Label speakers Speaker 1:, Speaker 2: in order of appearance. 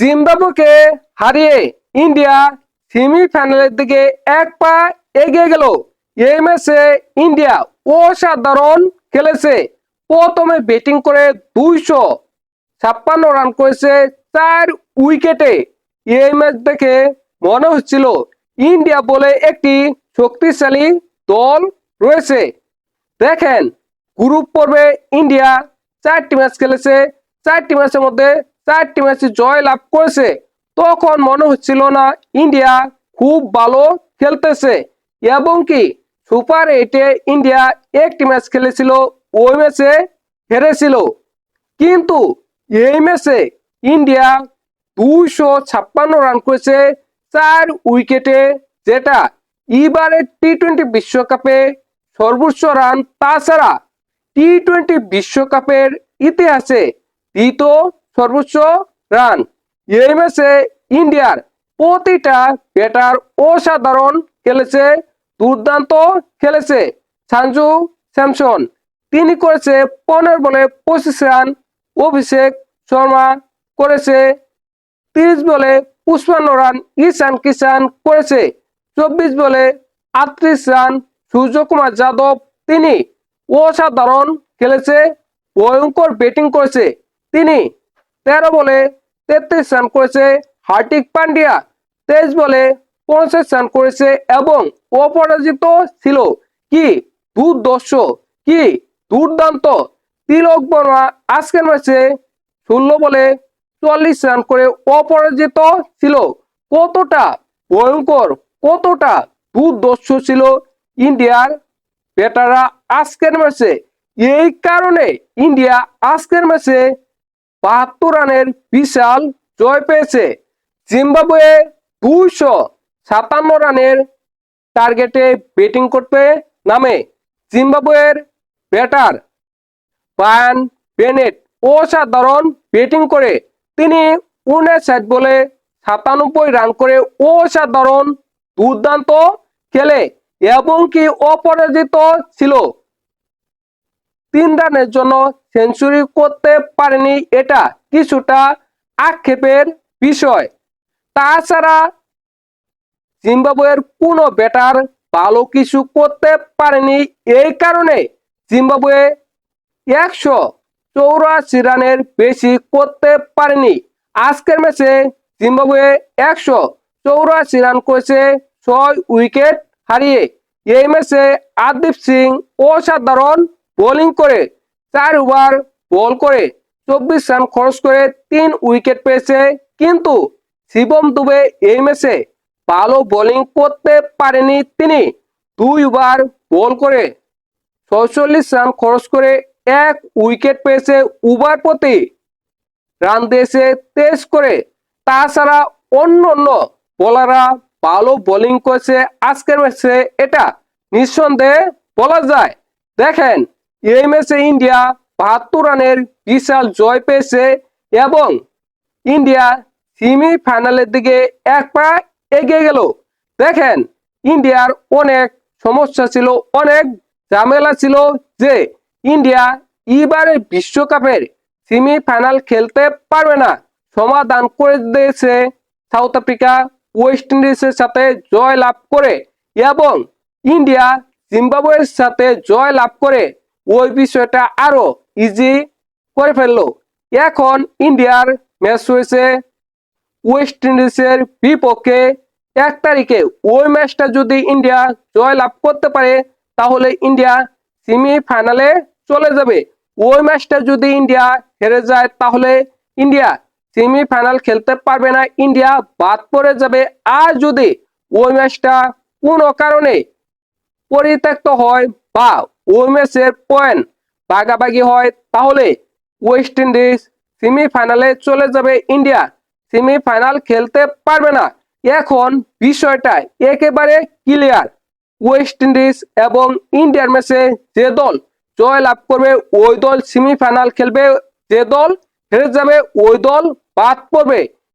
Speaker 1: জিম্বাবুয়েকে হারিয়ে ইন্ডিয়া সেমিফাইনালের দিকে এক পা এগিয়ে গেল। এই ম্যাচে ইন্ডিয়া অসাধারণ খেলেছে। প্রথমে ব্যাটিং করে 256 রান করেছে 4 উইকেটে। এই ম্যাচ দেখে মনে হচ্ছিল ইন্ডিয়া বলে একটি শক্তিশালী দল রয়েছে। দেখেন, গ্রুপ পর্বে ইন্ডিয়া 4টি ম্যাচ খেলেছে, 4টি ম্যাচের মধ্যে 4টি ম্যাচে জয় লাভ করেছে। তখন মনে হচ্ছিল না ইন্ডিয়া খুব ভালো খেলতেছে, এবং কি সুপার 8-এ ইন্ডিয়া একটি ম্যাচ খেলেছিল, ওই ম্যাচে হেরেছিল। কিন্তু এই ম্যাচে ইন্ডিয়া 256 রান করেছে 4 উইকেটে, যেটা এবারে টি-20 বিশ্বকাপে সর্বোচ্চ রান। তাছাড়া টি-20 বিশ্বকাপের ইতিহাসে দ্বিতীয় সর্বোচ্চ রান। এই ম্যাচে ইন্ডিয়ার প্রতিটা ব্যাটার অসাধারণ খেলেছে, দুর্দান্ত খেলেছে। সঞ্জু স্যামসন তিনি করেছে 15 বলে 25 রান, অভিষেক শর্মা করেছে 30 বলে 55 রান, ঈশান কিষান করেছে 24 বলে 38 রান, সূর্যকুমার যাদব তিনি অসাধারণ খেলেছে, ভয়ঙ্কর ব্যাটিং করেছে। তিনি 13 বলে 33 রান করেছে। হার্দিক পান্ডিয়া 23 বলে 50 রান করেছে এবং অপরাজিত ছিল। কি দুর্দর্শ, কি দুর্দান্ত! তিলক বর্মা আজকের ম্যাচে 16 বলে 44 রান করে অপরাজিত ছিল। কতটা ভয়ঙ্কর, কতটা দুর্দর্শ ছিল ইন্ডিয়ার ব্যাটাররা আজকের ম্যাচে। এই কারণে ইন্ডিয়া আজকের ম্যাচে 72 রানের বিশাল জয় পেয়েছে। জিম্বাবুয়ে 257 রানের টার্গেটে ব্যাটিং করতে নামে। জিম্বাবুয়ের ব্যাটার ব্রায়ান বেনেট অসাধারণ ব্যাটিং করে তিনি 59 বলে 97 রান করে অসাধারণ দুর্দান্ত খেলে, এবং কি অপরাজিত ছিল। 3 রানের জন্য সেঞ্চুরি করতে পারেনি, এটা কিছুটা আক্ষেপের বিষয়। তাছাড়া জিম্বাবুয়ের কোনো ব্যাটার ভালো কিছু করতে পারেনি। এই কারণে জিম্বাবুয়ে 184 রানের বেশি করতে পারেনি। আজকের ম্যাচে জিম্বাবুয়ে 184 রান করেছে 6 উইকেট হারিয়ে। এই ম্যাচে আরদীপ সিং অসাধারণ বোলিং করে 4 ওভার বল করে 24 রান খরচ করে 3 উইকেট পেয়েছে। কিন্তু শিবম দুবে এই ম্যাচে ভালো বোলিং করতে পারেনি। তিনি 2 ওভার বল করে 46 রান খরচ করে 1 উইকেট পেয়েছে। ওভার প্রতি রান দিয়েছে 23 করে। তাছাড়া অন্য অন্য বোলাররা ভালো বোলিং করেছে আজকের ম্যাচে, এটা নিঃসন্দেহে বলা যায়। দেখেন, এই ম্যাচে ইন্ডিয়া 72 রানের বিশাল জয় পেয়েছে এবং ইন্ডিয়া সেমিফাইনালের দিকে এক পা এগিয়ে গেল। দেখেন, ইন্ডিয়ার অনেক সমস্যা ছিল, অনেক ঝামেলা ছিল যে ইন্ডিয়া এবারে বিশ্বকাপের সেমিফাইনাল খেলতে পারবে না। সমাধান করে দিয়েছে সাউথ আফ্রিকা ওয়েস্ট ইন্ডিজের সাথে জয় লাভ করে, এবং ইন্ডিয়া জিম্বাবুয়ের সাথে জয় লাভ করে ওই বিষয়টা আরো ইজি করে ফেললো। এখন ইন্ডিয়ার ম্যাচ হয়েছে ওয়েস্ট ইন্ডিজের বিপক্ষে 1 তারিখে। ওই ম্যাচটা যদি ইন্ডিয়া জয় লাভ করতে পারে তাহলে ইন্ডিয়া সেমিফাইনালে চলে যাবে। ওই ম্যাচটা যদি ইন্ডিয়া হেরে যায় তাহলে ইন্ডিয়া সেমিফাইনাল খেলতে পারবে না, ইন্ডিয়া বাদ পড়ে যাবে। আর যদি ওই ম্যাচটা কোনো কারণে পরিত্যক্ত হয় বা ওই ম্যাচের পয়েন্ট ভাগাভাগি হয় তাহলে ওয়েস্ট ইন্ডিজ সেমিফাইনালে চলে যাবে, ইন্ডিয়া সেমিফাইনাল খেলতে পারবে না। এখন বিষয়টা একেবারে ক্লিয়ার। ওয়েস্ট ইন্ডিজ এবং ইন্ডিয়ার ম্যাচে যে দল জয় লাভ করবে ওই দল সেমিফাইনাল খেলবে, যে দল হেরে যাবে ওই দল বাদ পড়বে।